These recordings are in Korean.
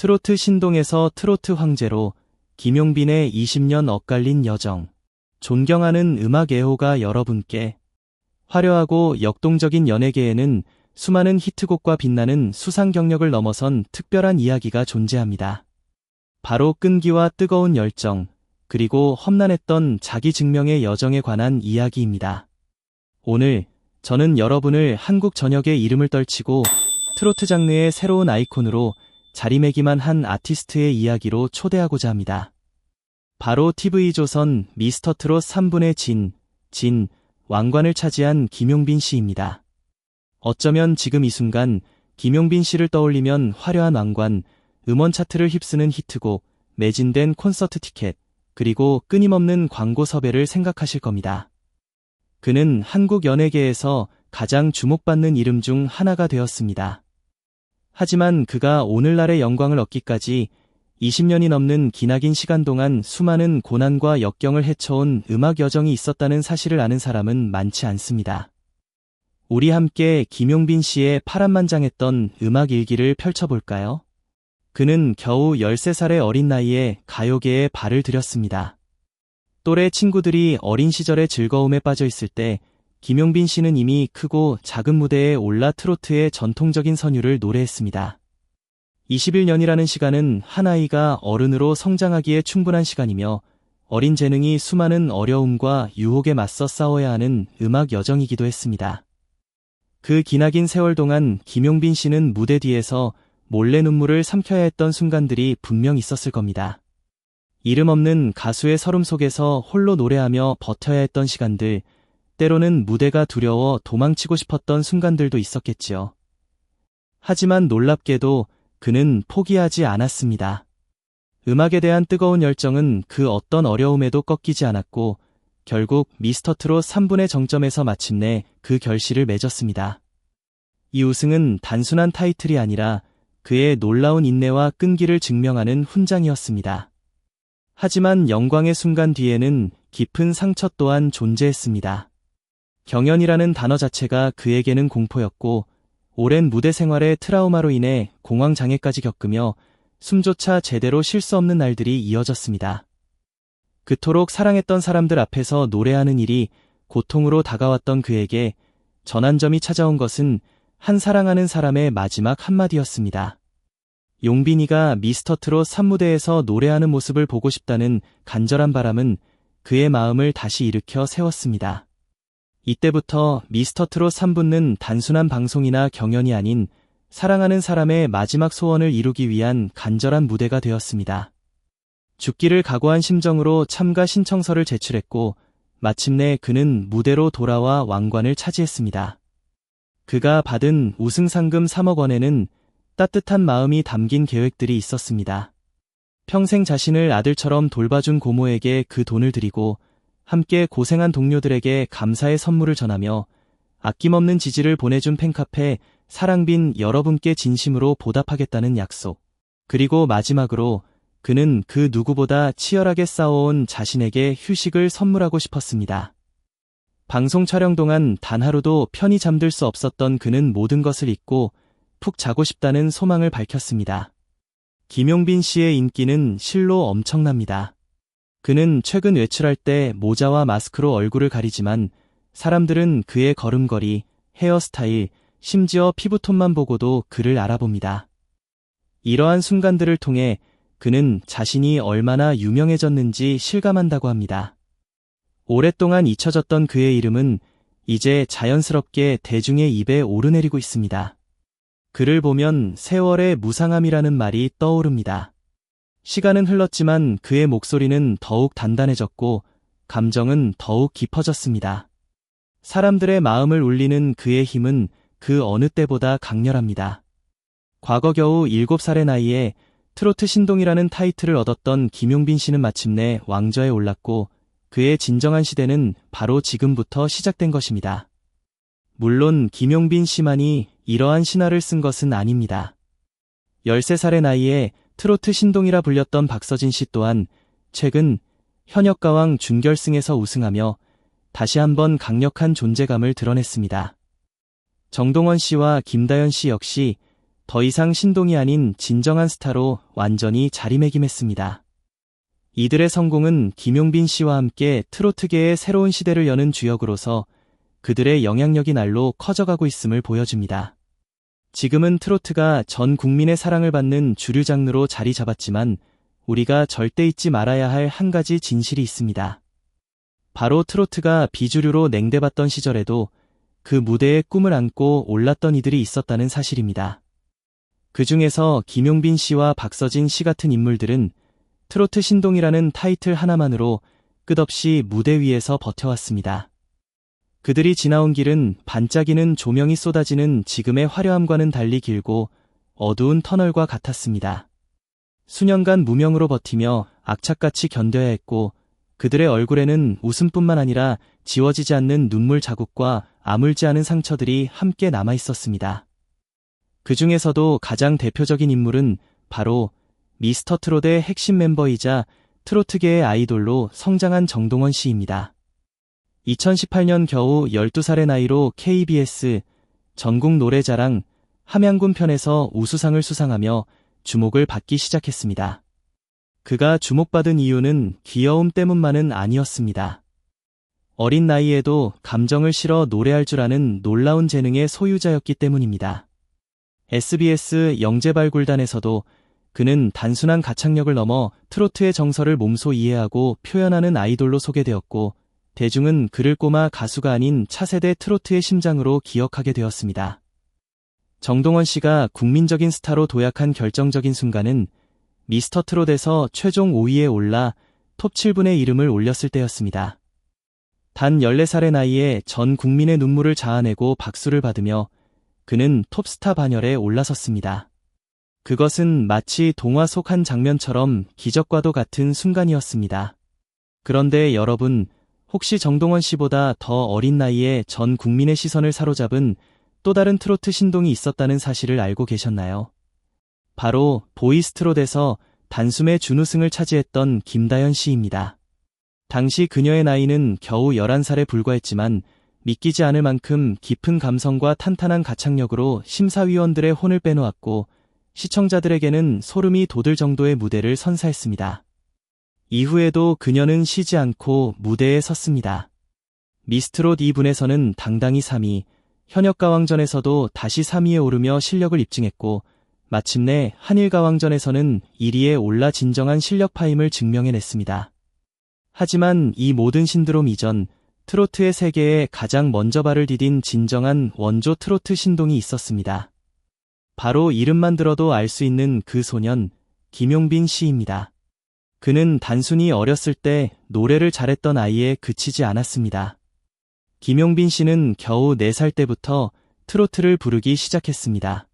트로트 신동에서 트로트 황제로 김용빈의 20년 엇갈린 여정. 존경하는 음악 애호가 여러분께, 화려하고 역동적인 연예계에는 수많은 히트곡과 빛나는 수상 경력을 넘어선 특별한 이야기가 존재합니다. 바로 끈기와 뜨거운 열정, 그리고 험난했던 자기 증명의 여정에 관한 이야기입니다. 오늘 저는 여러분을 한국 전역의 이름을 떨치고 트로트 장르의 새로운 아이콘으로 자리매김한 한 아티스트의 이야기로 초대하고자 합니다. 바로 TV조선 미스터트롯 3분의 진, 왕관을 차지한 김용빈 씨입니다. 어쩌면 지금 이 순간 김용빈 씨를 떠올리면 화려한 왕관, 음원 차트를 휩쓰는 히트곡, 매진된 콘서트 티켓, 그리고 끊임없는 광고 섭외를 생각하실 겁니다. 그는 한국 연예계에서 가장 주목받는 이름 중 하나가 되었습니다. 하지만 그가 오늘날의 영광을 얻기까지 20년이 넘는 기나긴 시간 동안 수많은 고난과 역경을 헤쳐온 음악 여정이 있었다는 사실을 아는 사람은 많지 않습니다. 우리 함께 김용빈 씨의 파란만장했던 음악 일기를 펼쳐볼까요? 그는 겨우 13살의 어린 나이에 가요계에 발을 들였습니다. 또래 친구들이 어린 시절의 즐거움에 빠져 있을 때 김용빈 씨는 이미 크고 작은 무대에 올라 트로트의 전통적인 선율을 노래했습니다. 21년이라는 시간은 한 아이가 어른으로 성장하기에 충분한 시간이며 어린 재능이 수많은 어려움과 유혹에 맞서 싸워야 하는 음악 여정이기도 했습니다. 그 기나긴 세월 동안 김용빈 씨는 무대 뒤에서 몰래 눈물을 삼켜야 했던 순간들이 분명 있었을 겁니다. 이름 없는 가수의 서름 속에서 홀로 노래하며 버텨야 했던 시간들, 때로는 무대가 두려워 도망치고 싶었던 순간들도 있었겠지요. 하지만 놀랍게도 그는 포기하지 않았습니다. 음악에 대한 뜨거운 열정은 그 어떤 어려움에도 꺾이지 않았고 결국 미스터트롯 3분의 정점에서 마침내 그 결실을 맺었습니다. 이 우승은 단순한 타이틀이 아니라 그의 놀라운 인내와 끈기를 증명하는 훈장이었습니다. 하지만 영광의 순간 뒤에는 깊은 상처 또한 존재했습니다. 경연이라는 단어 자체가 그에게는 공포였고 오랜 무대 생활의 트라우마로 인해 공황장애까지 겪으며 숨조차 제대로 쉴 수 없는 날들이 이어졌습니다. 그토록 사랑했던 사람들 앞에서 노래하는 일이 고통으로 다가왔던 그에게 전환점이 찾아온 것은 한 사랑하는 사람의 마지막 한마디였습니다. 용빈이가 미스터트롯 3무대에서 노래하는 모습을 보고 싶다는 간절한 바람은 그의 마음을 다시 일으켜 세웠습니다. 이때부터 미스터트롯 3부는 단순한 방송이나 경연이 아닌 사랑하는 사람의 마지막 소원을 이루기 위한 간절한 무대가 되었습니다. 죽기를 각오한 심정으로 참가 신청서를 제출했고 마침내 그는 무대로 돌아와 왕관을 차지했습니다. 그가 받은 우승 상금 3억 원에는 따뜻한 마음이 담긴 계획들이 있었습니다. 평생 자신을 아들처럼 돌봐준 고모에게 그 돈을 드리고 함께 고생한 동료들에게 감사의 선물을 전하며 아낌없는 지지를 보내준 팬카페 사랑빈 여러분께 진심으로 보답하겠다는 약속. 그리고 마지막으로 그는 그 누구보다 치열하게 싸워온 자신에게 휴식을 선물하고 싶었습니다. 방송 촬영 동안 단 하루도 편히 잠들 수 없었던 그는 모든 것을 잊고 푹 자고 싶다는 소망을 밝혔습니다. 김용빈 씨의 인기는 실로 엄청납니다. 그는 최근 외출할 때 모자와 마스크로 얼굴을 가리지만 사람들은 그의 걸음걸이, 헤어스타일, 심지어 피부톤만 보고도 그를 알아봅니다. 이러한 순간들을 통해 그는 자신이 얼마나 유명해졌는지 실감한다고 합니다. 오랫동안 잊혀졌던 그의 이름은 이제 자연스럽게 대중의 입에 오르내리고 있습니다. 그를 보면 세월의 무상함이라는 말이 떠오릅니다. 시간은 흘렀지만 그의 목소리는 더욱 단단해졌고 감정은 더욱 깊어졌습니다. 사람들의 마음을 울리는 그의 힘은 그 어느 때보다 강렬합니다. 과거 겨우 7살의 나이에 트로트 신동이라는 타이틀을 얻었던 김용빈 씨는 마침내 왕좌에 올랐고 그의 진정한 시대는 바로 지금부터 시작된 것입니다. 물론 김용빈 씨만이 이러한 신화를 쓴 것은 아닙니다. 13살의 나이에 트로트 신동이라 불렸던 박서진 씨 또한 최근 현역가왕 준결승에서 우승하며 다시 한번 강력한 존재감을 드러냈습니다. 정동원 씨와 김다연 씨 역시 더 이상 신동이 아닌 진정한 스타로 완전히 자리매김했습니다. 이들의 성공은 김용빈 씨와 함께 트로트계의 새로운 시대를 여는 주역으로서 그들의 영향력이 날로 커져가고 있음을 보여줍니다. 지금은 트로트가 전 국민의 사랑을 받는 주류 장르로 자리 잡았지만 우리가 절대 잊지 말아야 할 한 가지 진실이 있습니다. 바로 트로트가 비주류로 냉대받던 시절에도 그 무대에 꿈을 안고 올랐던 이들이 있었다는 사실입니다. 그 중에서 김용빈 씨와 박서진 씨 같은 인물들은 트로트 신동이라는 타이틀 하나만으로 끝없이 무대 위에서 버텨왔습니다. 그들이 지나온 길은 반짝이는 조명이 쏟아지는 지금의 화려함과는 달리 길고 어두운 터널과 같았습니다. 수년간 무명으로 버티며 악착같이 견뎌야 했고 그들의 얼굴에는 웃음뿐만 아니라 지워지지 않는 눈물 자국과 아물지 않은 상처들이 함께 남아 있었습니다. 그 중에서도 가장 대표적인 인물은 바로 미스터 트롯의 핵심 멤버이자 트로트계의 아이돌로 성장한 정동원 씨입니다. 2018년 겨우 12살의 나이로 KBS 전국 노래자랑 함양군 편에서 우수상을 수상하며 주목을 받기 시작했습니다. 그가 주목받은 이유는 귀여움 때문만은 아니었습니다. 어린 나이에도 감정을 실어 노래할 줄 아는 놀라운 재능의 소유자였기 때문입니다. SBS 영재발굴단에서도 그는 단순한 가창력을 넘어 트로트의 정서를 몸소 이해하고 표현하는 아이돌로 소개되었고 대중은 그를 꼬마 가수가 아닌 차세대 트로트의 심장으로 기억하게 되었습니다. 정동원 씨가 국민적인 스타로 도약한 결정적인 순간은 미스터 트롯에서 최종 5위에 올라 톱 7분의 이름을 올렸을 때였습니다. 단 14살의 나이에 전 국민의 눈물을 자아내고 박수를 받으며 그는 톱스타 반열에 올라섰습니다. 그것은 마치 동화 속 한 장면처럼 기적과도 같은 순간이었습니다. 그런데 여러분, 혹시 정동원 씨보다 더 어린 나이에 전 국민의 시선을 사로잡은 또 다른 트로트 신동이 있었다는 사실을 알고 계셨나요? 바로 보이스트롯에서 단숨에 준우승을 차지했던 김다연 씨입니다. 당시 그녀의 나이는 겨우 11살에 불과했지만 믿기지 않을 만큼 깊은 감성과 탄탄한 가창력으로 심사위원들의 혼을 빼놓았고 시청자들에게는 소름이 돋을 정도의 무대를 선사했습니다. 이후에도 그녀는 쉬지 않고 무대에 섰습니다. 미스트롯 2분에서는 당당히 3위, 현역가왕전에서도 다시 3위에 오르며 실력을 입증했고 마침내 한일가왕전에서는 1위에 올라 진정한 실력파임을 증명해냈습니다. 하지만 이 모든 신드롬 이전 트로트의 세계에 가장 먼저 발을 디딘 진정한 원조 트로트 신동이 있었습니다. 바로 이름만 들어도 알 수 있는 그 소년, 김용빈 씨입니다. 그는 단순히 어렸을 때 노래를 잘했던 아이에 그치지 않았습니다. 김용빈 씨는 겨우 4살 때부터 트로트를 부르기 시작했습니다.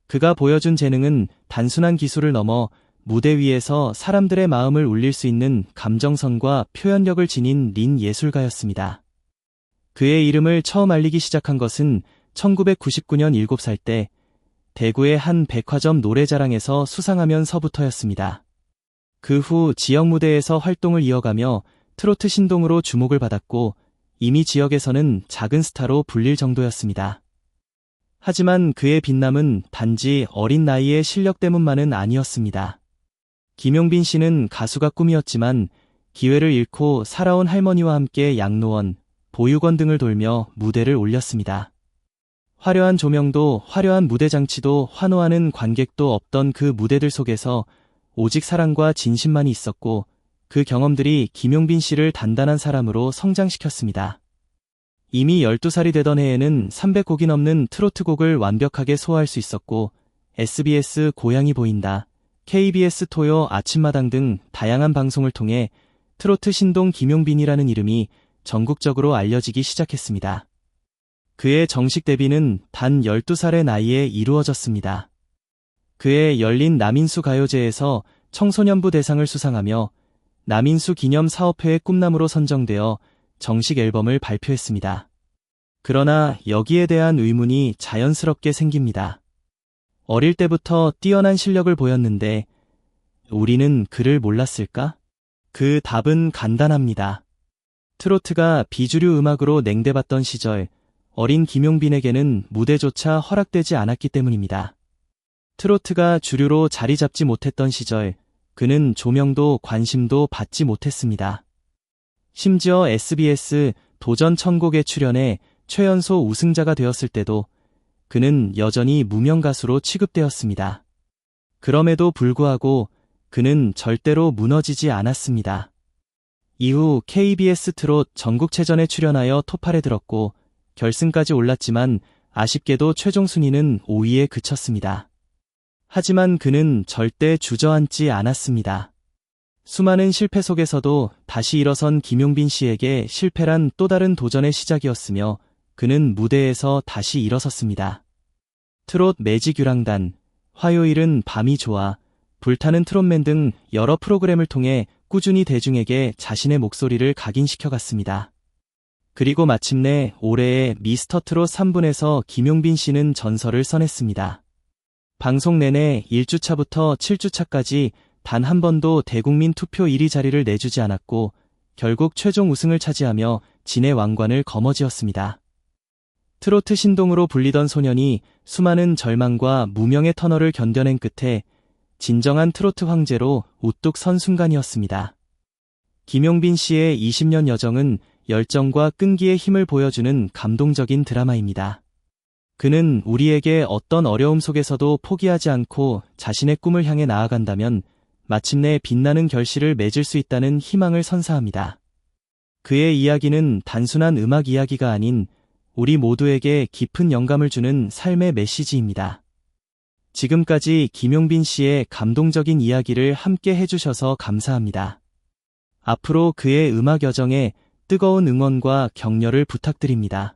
그가 보여준 재능은 단순한 기술을 넘어 무대 위에서 사람들의 마음을 울릴 수 있는 감정선과 표현력을 지닌 린 예술가였습니다. 그의 이름을 처음 알리기 시작한 것은 1999년 7살 때 대구의 한 백화점 노래자랑에서 수상하면서부터였습니다. 그 후 지역 무대에서 활동을 이어가며 트로트 신동으로 주목을 받았고 이미 지역에서는 작은 스타로 불릴 정도였습니다. 하지만 그의 빛남은 단지 어린 나이의 실력 때문만은 아니었습니다. 김용빈 씨는 가수가 꿈이었지만 기회를 잃고 살아온 할머니와 함께 양로원, 보육원 등을 돌며 무대를 올렸습니다. 화려한 조명도 화려한 무대 장치도 환호하는 관객도 없던 그 무대들 속에서 오직 사랑과 진심만이 있었고 그 경험들이 김용빈 씨를 단단한 사람으로 성장시켰습니다. 이미 12살이 되던 해에는 300곡이 넘는 트로트곡을 완벽하게 소화할 수 있었고 SBS 고향이 보인다, KBS 토요 아침마당 등 다양한 방송을 통해 트로트 신동 김용빈이라는 이름이 전국적으로 알려지기 시작했습니다. 그의 정식 데뷔는 단 12살의 나이에 이루어졌습니다. 그의 열린 남인수 가요제에서 청소년부 대상을 수상하며 남인수 기념 사업회의 꿈남으로 선정되어 정식 앨범을 발표했습니다. 그러나 여기에 대한 의문이 자연스럽게 생깁니다. 어릴 때부터 뛰어난 실력을 보였는데 우리는 그를 몰랐을까? 그 답은 간단합니다. 트로트가 비주류 음악으로 냉대받던 시절 어린 김용빈에게는 무대조차 허락되지 않았기 때문입니다. 트로트가 주류로 자리 잡지 못했던 시절, 그는 조명도 관심도 받지 못했습니다. 심지어 SBS 도전 천국에 출연해 최연소 우승자가 되었을 때도 그는 여전히 무명 가수로 취급되었습니다. 그럼에도 불구하고 그는 절대로 무너지지 않았습니다. 이후 KBS 트롯 전국체전에 출연하여 토팔에 들었고 결승까지 올랐지만 아쉽게도 최종 순위는 5위에 그쳤습니다. 하지만 그는 절대 주저앉지 않았습니다. 수많은 실패 속에서도 다시 일어선 김용빈 씨에게 실패란 또 다른 도전의 시작이었으며 그는 무대에서 다시 일어섰습니다. 트롯 매직유랑단, 화요일은 밤이 좋아, 불타는 트롯맨 등 여러 프로그램을 통해 꾸준히 대중에게 자신의 목소리를 각인시켜갔습니다. 그리고 마침내 올해의 미스터 트롯 3분에서 김용빈 씨는 전설을 써냈습니다. 방송 내내 1주차부터 7주차까지 단 한 번도 대국민 투표 1위 자리를 내주지 않았고 결국 최종 우승을 차지하며 진의 왕관을 거머쥐었습니다. 트로트 신동으로 불리던 소년이 수많은 절망과 무명의 터널을 견뎌낸 끝에 진정한 트로트 황제로 우뚝 선 순간이었습니다. 김용빈 씨의 20년 여정은 열정과 끈기의 힘을 보여주는 감동적인 드라마입니다. 그는 우리에게 어떤 어려움 속에서도 포기하지 않고 자신의 꿈을 향해 나아간다면 마침내 빛나는 결실을 맺을 수 있다는 희망을 선사합니다. 그의 이야기는 단순한 음악 이야기가 아닌 우리 모두에게 깊은 영감을 주는 삶의 메시지입니다. 지금까지 김용빈 씨의 감동적인 이야기를 함께 해주셔서 감사합니다. 앞으로 그의 음악 여정에 뜨거운 응원과 격려를 부탁드립니다.